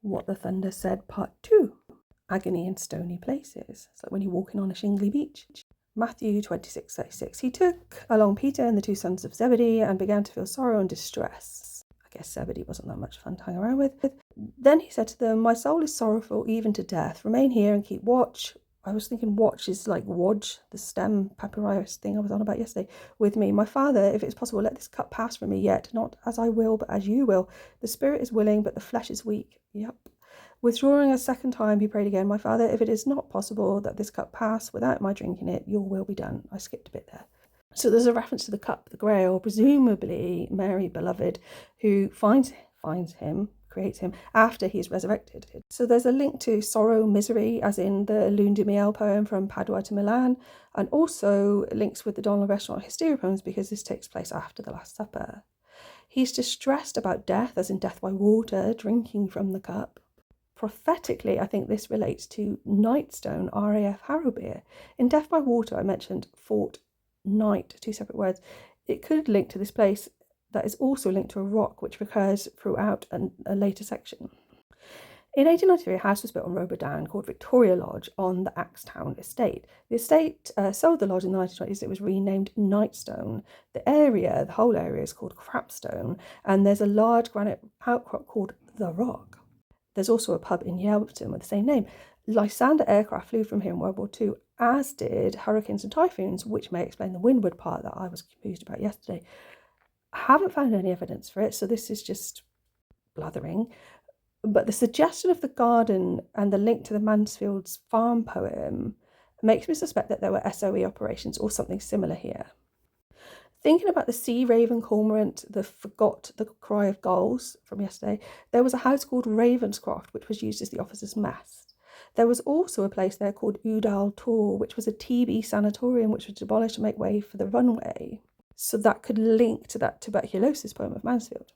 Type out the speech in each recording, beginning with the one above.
What the Thunder Said, Part 2. Agony in Stony Places. It's like when you're walking on a shingly beach. Matthew 26:36. He took along Peter and the two sons of Zebedee and began to feel sorrow and distress. I guess Zebedee wasn't that much fun to hang around with. Then he said to them, "My soul is sorrowful even to death. Remain here and keep watch." I was thinking watch is like wodge, the stem papyrus thing I was on about yesterday, with me. "My Father, if it's possible, let this cup pass from me, yet not as I will, but as you will. The spirit is willing, but the flesh is weak." Yep. Withdrawing a second time, he prayed again, "My Father, if it is not possible that this cup pass without my drinking it, your will be done." I skipped a bit there. So there's a reference to the cup, the grail, presumably Mary, beloved, who finds him, creates him, after he is resurrected. So there's a link to sorrow, misery, as in the Lune de Miel poem from Padua to Milan, and also links with the Donald Restaurant Hysteria poems because this takes place after the Last Supper. He's distressed about death, as in death by water, drinking from the cup. Prophetically, I think this relates to Nightstone, RAF Harrowbeer. In Death by Water, I mentioned Fort Night, two separate words. It could link to this place that is also linked to a rock which recurs throughout a later section. In 1893, a house was built on Robodan called Victoria Lodge on the Axtown estate. The estate sold the lodge in the 1920s. It was renamed Nightstone. The whole area is called Crapstone, and there's a large granite outcrop called The Rock. There's also a pub in Yelverton with the same name. Lysander aircraft flew from here in World War II, as did hurricanes and typhoons, which may explain the windward part that I was confused about yesterday. I haven't found any evidence for it, so this is just blathering. But the suggestion of the garden and the link to the Mansfield's farm poem makes me suspect that there were SOE operations or something similar here. Thinking about the sea raven cormorant, the forgot the cry of gulls from yesterday, there was a house called Ravenscroft, which was used as the officers' mess. There was also a place there called Udall Tor, which was a TB sanatorium, which was demolished to make way for the runway. So that could link to that tuberculosis poem of Mansfield.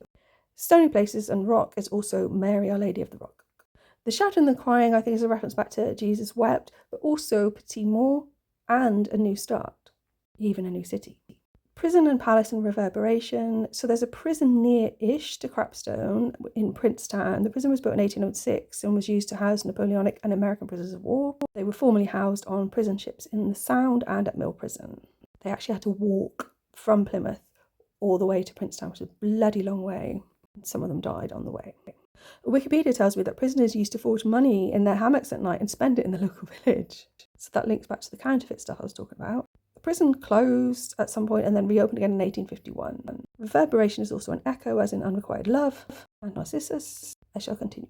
Stony Places and Rock is also Mary, Our Lady of the Rock. The shouting and the crying, I think, is a reference back to Jesus wept, but also pt.2 and a new start, even a new city. Prison and palace and reverberation. So there's a prison near-ish to Crapstone in Princetown. The prison was built in 1806 and was used to house Napoleonic and American prisoners of war. They were formerly housed on prison ships in the Sound and at Mill Prison. They actually had to walk from Plymouth all the way to Princetown, which is a bloody long way. Some of them died on the way. Wikipedia tells me that prisoners used to forge money in their hammocks at night and spend it in the local village. So that links back to the counterfeit stuff I was talking about. The prison closed at some point and then reopened again in 1851. Reverberation is also an echo, as in unrequited love. And Narcissus, I shall continue.